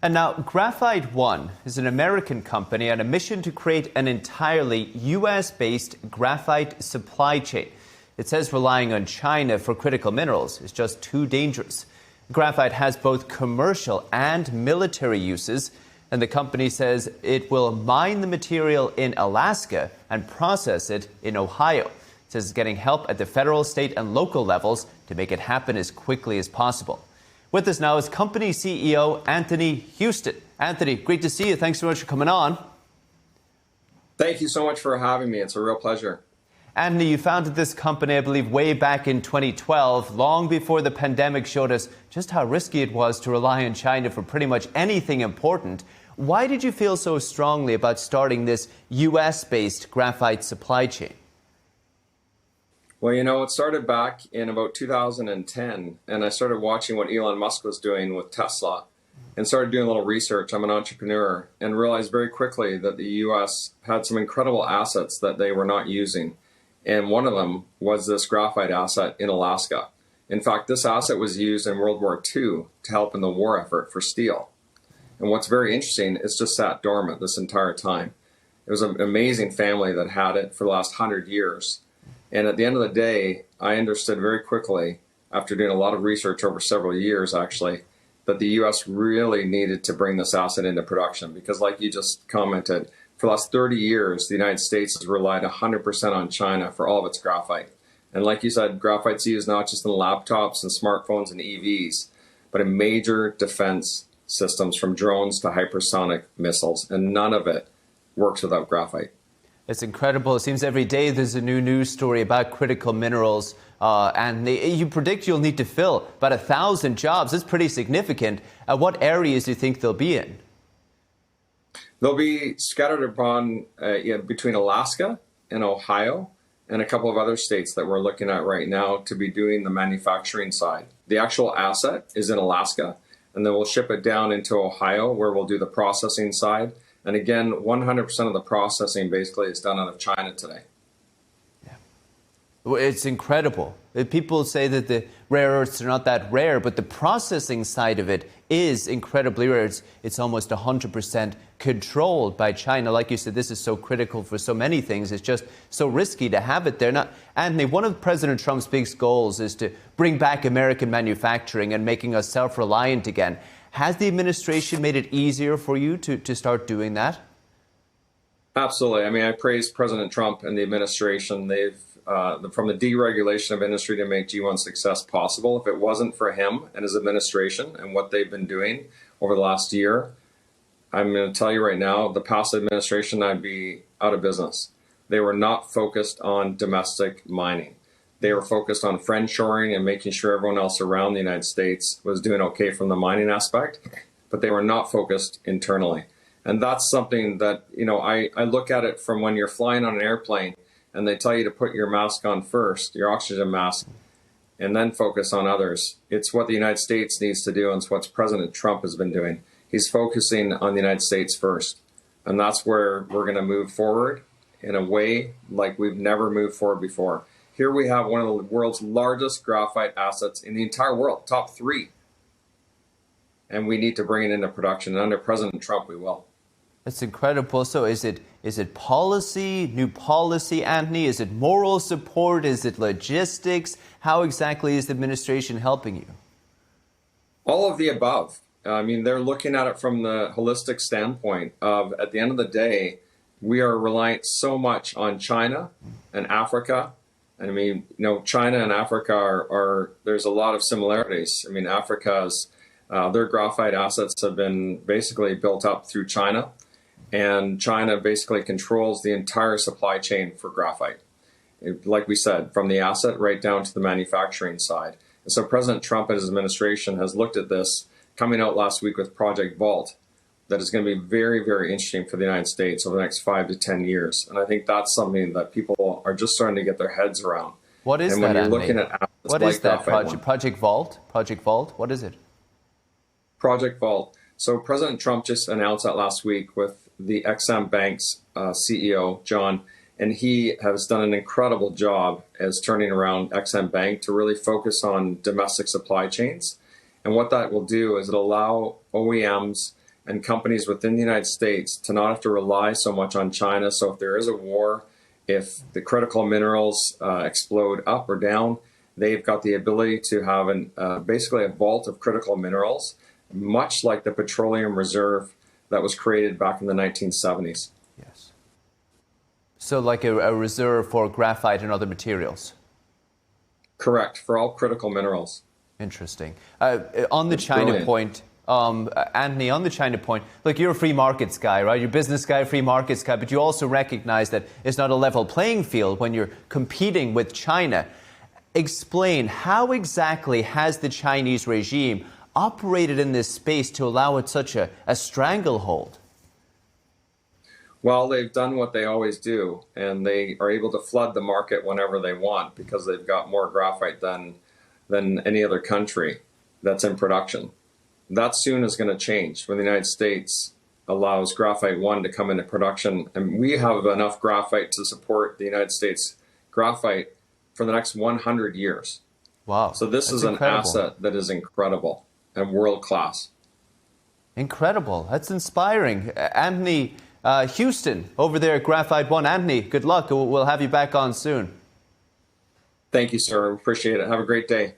And now, Graphite One is an American company on a mission to create an entirely U.S.-based graphite supply chain. It says relying on China for critical minerals is just too dangerous. Graphite has both commercial and military uses, and the company says it will mine the material in Alaska and process it in Ohio. It says it's getting help at the federal, state, and local levels to make it happen as quickly as possible. With us now is company CEO Anthony Huston. Anthony, great to see you. Thanks so much for coming on. Thank you so much for having me. It's a real pleasure. Anthony, you founded this company, I believe, way back in 2012, long before the pandemic showed us just how risky it was to rely on China for pretty much anything important. Why did you feel so strongly about starting this US-based graphite supply chain? Well, you know, it started back in about 2010, and I started watching what Elon Musk was doing with Tesla and started doing a little research. I'm an entrepreneur and realized very quickly that the US had some incredible assets that they were not using. And one of them was this graphite asset in Alaska. In fact, this asset was used in World War II to help in the war effort for steel. And what's very interesting, it's just sat dormant this entire time. It was an amazing family that had it for the last 100 years. And at the end of the day, I understood very quickly, after doing a lot of research over several years actually, that the US really needed to bring this asset into production. Because like you just commented, for the last 30 years, the United States has relied 100% on China for all of its graphite. And like you said, graphite's used not just in laptops and smartphones and EVs, but in major defense systems from drones to hypersonic missiles. And none of it works without graphite. It's incredible. It seems every day there's a new news story about critical minerals, and you predict you'll need to fill about 1,000 jobs. That's pretty significant. What areas do you think they'll be in? They'll be scattered upon between Alaska and Ohio and a couple of other states that we're looking at right now to be doing the manufacturing side. The actual asset is in Alaska, and then we'll ship it down into Ohio where we'll do the processing side. And again, 100% of the processing basically is done out of China today. Yeah. Well, it's incredible. People say that the rare earths are not that rare, but the processing side of it is incredibly rare. It's almost 100% controlled by China. Like you said, this is so critical for so many things. It's just so risky to have it there. Now, Anthony, one of President Trump's big goals is to bring back American manufacturing and making us self-reliant again. Has the administration made it easier for you to start doing that? Absolutely. I mean, I praise President Trump and the administration. They've, from the deregulation of industry to make G1 success possible, if it wasn't for him and his administration and what they've been doing over the last year, I'm going to tell you right now, the past administration, I'd be out of business. They were not focused on domestic mining. They were focused on friendshoring and making sure everyone else around the United States was doing okay from the mining aspect, but they were not focused internally. And that's something that, you know, I look at it from when you're flying on an airplane and they tell you to put your mask on first, your oxygen mask, and then focus on others. It's what the United States needs to do, and it's what President Trump has been doing. He's focusing on the United States first. And that's where we're going to move forward in a way like we've never moved forward before. Here we have one of the world's largest graphite assets in the entire world, top 3. And we need to bring it into production. And under President Trump, we will. That's incredible. So is it policy, new policy, Anthony? Is it moral support? Is it logistics? How exactly is the administration helping you? All of the above. I mean, they're looking at it from the holistic standpoint of, at the end of the day, we are reliant so much on China and Africa. And I mean, you know, China and Africa are there's a lot of similarities. I mean, Africa's, their graphite assets have been basically built up through China, and China basically controls the entire supply chain for graphite. Like we said, from the asset right down to the manufacturing side. And so President Trump and his administration has looked at this, coming out last week with Project Vault, that is going to be very, very interesting for the United States over the next 5 to 10 years. And I think that's something that people are just starting to get their heads around. What is and that, when you're Anthony? looking at assets what like is that Graphite Project Vault? Project Vault? What is it? Project Vault. So President Trump just announced that last week with the XM Bank's CEO, John, and he has done an incredible job as turning around XM Bank to really focus on domestic supply chains. And what that will do is it'll allow OEMs and companies within the United States to not have to rely so much on China. So if there is a war, if the critical minerals explode up or down, they've got the ability to have basically a vault of critical minerals, much like the petroleum reserve that was created back in the 1970s. Yes. So like a reserve for graphite and other materials? Correct, for all critical minerals. Interesting. On the China point, Anthony, on the China point, look, you're a free markets guy, right? You're a business guy, free markets guy, but you also recognize that it's not a level playing field when you're competing with China. Explain, how exactly has the Chinese regime operated in this space to allow it such a stranglehold? Well, they've done what they always do, and they are able to flood the market whenever they want because they've got more graphite than any other country that's in production. That soon is going to change when the United States allows Graphite One to come into production, and we have enough graphite to support the United States graphite for the next 100 years. Wow. So this is an asset that is incredible and world-class. Incredible. That's inspiring. Anthony Huston over there at Graphite One. Anthony, good luck. We'll have you back on soon. Thank you, sir. Appreciate it. Have a great day.